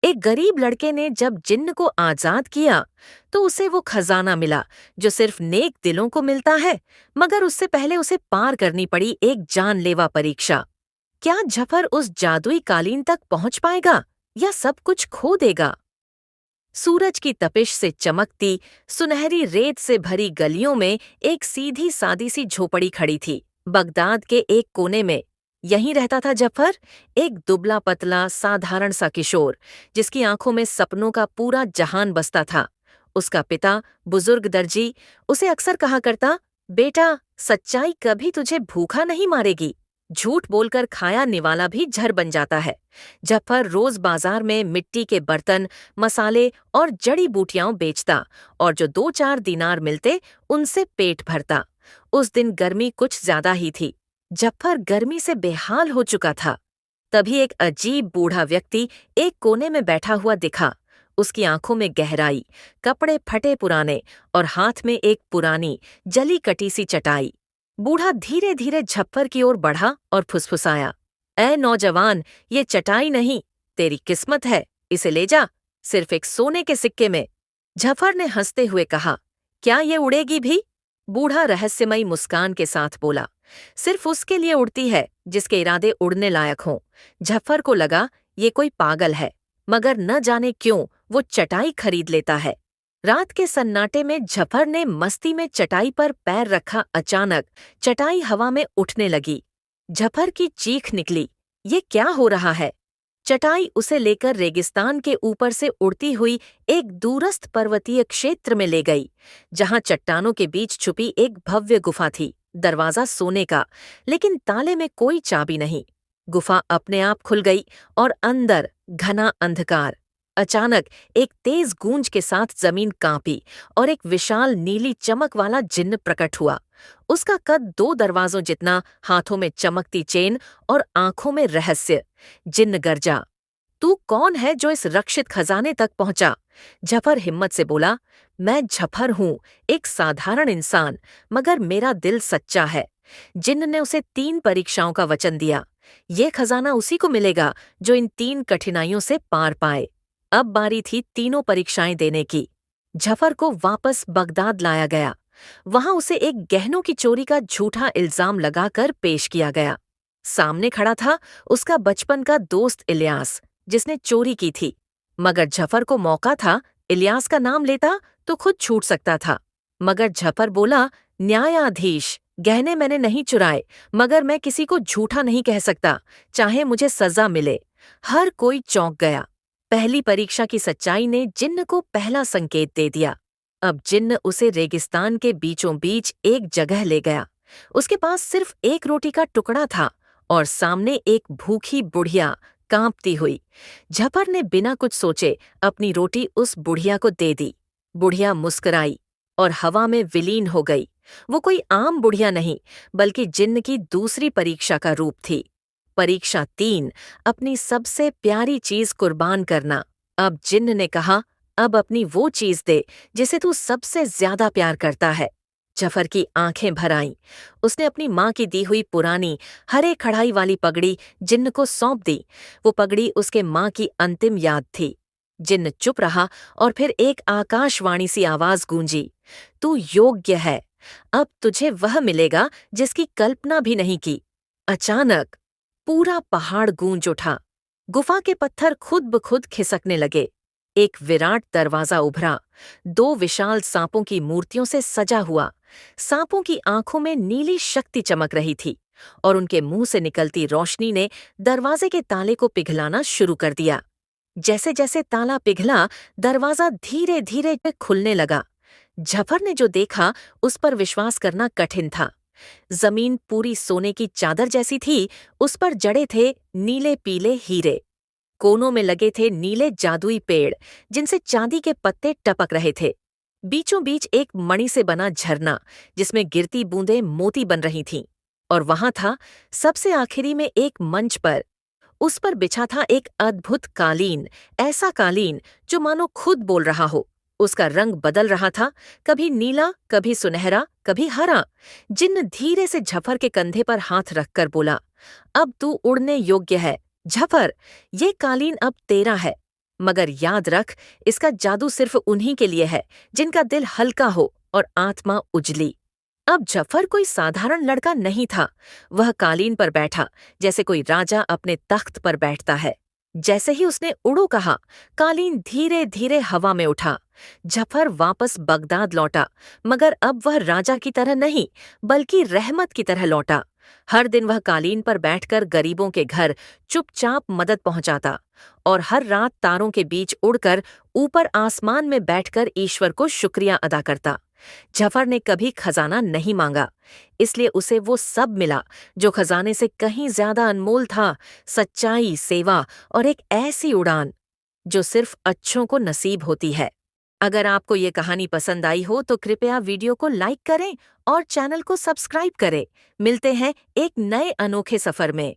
एक गरीब लड़के ने जब जिन्न को आजाद किया तो उसे वो खजाना मिला जो सिर्फ नेक दिलों को मिलता है, मगर उससे पहले उसे पार करनी पड़ी एक जानलेवा परीक्षा। क्या जफर उस जादुई कालीन तक पहुंच पाएगा या सब कुछ खो देगा? सूरज की तपिश से चमकती सुनहरी रेत से भरी गलियों में एक सीधी सादी सी झोपड़ी खड़ी थी, बगदाद के एक कोने में। यहीं रहता था जफर, एक दुबला पतला साधारण सा किशोर जिसकी आंखों में सपनों का पूरा जहान बसता था। उसका पिता, बुजुर्ग दर्जी, उसे अक्सर कहा करता, बेटा, सच्चाई कभी तुझे भूखा नहीं मारेगी। झूठ बोलकर खाया निवाला भी झर बन जाता है। जफर रोज बाजार में मिट्टी के बर्तन, मसाले और जड़ी बूटियां बेचता और जो 2-4 दीनार मिलते उनसे पेट भरता। उस दिन गर्मी कुछ ज्यादा ही थी। जफर गर्मी से बेहाल हो चुका था। तभी एक अजीब बूढ़ा व्यक्ति एक कोने में बैठा हुआ दिखा। उसकी आंखों में गहराई, कपड़े फटे पुराने और हाथ में एक पुरानी जली कटी सी चटाई। बूढ़ा धीरे धीरे झप्पर की ओर बढ़ा और फुसफुसाया, ऐ नौजवान, ये चटाई नहीं, तेरी किस्मत है, इसे ले जा, सिर्फ एक सोने के सिक्के में। झफर ने हंसते हुए कहा, क्या ये उड़ेगी भी? बूढ़ा रहस्यमयी मुस्कान के साथ बोला, सिर्फ उसके लिए उड़ती है जिसके इरादे उड़ने लायक हों। झफर को लगा ये कोई पागल है, मगर न जाने क्यों वो चटाई खरीद लेता है। रात के सन्नाटे में झफर ने मस्ती में चटाई पर पैर रखा। अचानक चटाई हवा में उठने लगी। झफर की चीख निकली, ये क्या हो रहा है? चटाई उसे लेकर रेगिस्तान के ऊपर से उड़ती हुई एक दूरस्थ पर्वतीय क्षेत्र में ले गई, जहां चट्टानों के बीच छुपी एक भव्य गुफा थी। दरवाजा सोने का, लेकिन ताले में कोई चाबी नहीं। गुफा अपने आप खुल गई और अंदर घना अंधकार। अचानक एक तेज गूंज के साथ जमीन कांपी और एक विशाल नीली चमक वाला जिन्न प्रकट हुआ। उसका कद 2 दरवाजों जितना, हाथों में चमकती चेन और आंखों में रहस्य। जिन्न गरजा, तू कौन है जो इस रक्षित खजाने तक पहुंचा? झफर हिम्मत से बोला, मैं झफर हूँ, एक साधारण इंसान, मगर मेरा दिल सच्चा है। जिन्न ने उसे 3 परीक्षाओं का वचन दिया। ये खजाना उसी को मिलेगा जो इन 3 कठिनाइयों से पार पाए। अब बारी थी तीनों परीक्षाएं देने की। झफर को वापस बगदाद लाया गया। वहां उसे एक गहनों की चोरी का झूठा इल्जाम लगाकर पेश किया गया। सामने खड़ा था उसका बचपन का दोस्त इलियास, जिसने चोरी की थी। मगर झफर को मौका था, इलियास का नाम लेता तो खुद छूट सकता था। मगर झफर बोला, न्यायाधीश, गहने मैंने नहीं चुराए, मगर मैं किसी को झूठा नहीं कह सकता, चाहे मुझे सजा मिले। हर कोई चौंक गया। पहली परीक्षा की सच्चाई ने जिन्न को पहला संकेत दे दिया। अब जिन्न उसे रेगिस्तान के बीचों बीच एक जगह ले गया। उसके पास सिर्फ एक रोटी का टुकड़ा था और सामने एक भूखी बुढ़िया कांपती हुई। झफर ने बिना कुछ सोचे अपनी रोटी उस बुढ़िया को दे दी। बुढ़िया मुस्कुराई और हवा में विलीन हो गई। वो कोई आम बुढ़िया नहीं, बल्कि जिन्न की दूसरी परीक्षा का रूप थी। परीक्षा 3, अपनी सबसे प्यारी चीज कुर्बान करना। अब जिन्न ने कहा, अब अपनी वो चीज दे जिसे तू सबसे ज्यादा प्यार करता है। झफर की आंखें भर आईं। उसने अपनी माँ की दी हुई पुरानी हरे कढ़ाई वाली पगड़ी जिन्न को सौंप दी। वो पगड़ी उसके माँ की अंतिम याद थी। जिन्न चुप रहा और फिर एक आकाशवाणी सी आवाज गूंजी, तू योग्य है, अब तुझे वह मिलेगा जिसकी कल्पना भी नहीं की। अचानक पूरा पहाड़ गूंज उठा। गुफा के पत्थर खुद ब खुद खिसकने लगे। एक विराट दरवाजा उभरा, 2 विशाल सांपों की मूर्तियों से सजा हुआ। सांपों की आंखों में नीली शक्ति चमक रही थी और उनके मुंह से निकलती रोशनी ने दरवाजे के ताले को पिघलाना शुरू कर दिया। जैसे जैसे ताला पिघला, दरवाजा धीरे धीरे खुलने लगा। झफर ने जो देखा उस पर विश्वास करना कठिन था। जमीन पूरी सोने की चादर जैसी थी, उस पर जड़े थे नीले पीले हीरे। कोनों में लगे थे नीले जादुई पेड़ जिनसे चांदी के पत्ते टपक रहे थे। बीचों बीच एक मणि से बना झरना जिसमें गिरती बूंदें मोती बन रही थीं। और वहां था सबसे आखिरी में एक मंच पर, उस पर बिछा था एक अद्भुत कालीन, ऐसा कालीन जो मानो खुद बोल रहा हो। उसका रंग बदल रहा था, कभी नीला, कभी सुनहरा, कभी हरा। जिन्न धीरे से झफर के कंधे पर हाथ रखकर बोला, अब तू उड़ने योग्य है। झफर, ये कालीन अब तेरा है। मगर याद रख, इसका जादू सिर्फ उन्हीं के लिए है जिनका दिल हल्का हो और आत्मा उजली। अब जफर कोई साधारण लड़का नहीं था। वह कालीन पर बैठा, जैसे कोई राजा अपने तख्त पर बैठता है। जैसे ही उसने उड़ो कहा, कालीन धीरे धीरे हवा में उठा। जफर वापस बगदाद लौटा, मगर अब वह राजा की तरह नहीं, बल्कि रहमत की तरह लौटा। हर दिन वह कालीन पर बैठकर गरीबों के घर चुपचाप मदद पहुंचाता और हर रात तारों के बीच उड़कर ऊपर आसमान में बैठकर ईश्वर को शुक्रिया अदा करता। जफर ने कभी खजाना नहीं मांगा, इसलिए उसे वो सब मिला जो खजाने से कहीं ज्यादा अनमोल था। सच्चाई, सेवा और एक ऐसी उड़ान जो सिर्फ अच्छों को नसीब होती है। अगर आपको ये कहानी पसंद आई हो तो कृपया वीडियो को लाइक करें और चैनल को सब्सक्राइब करें। मिलते हैं एक नए अनोखे सफर में।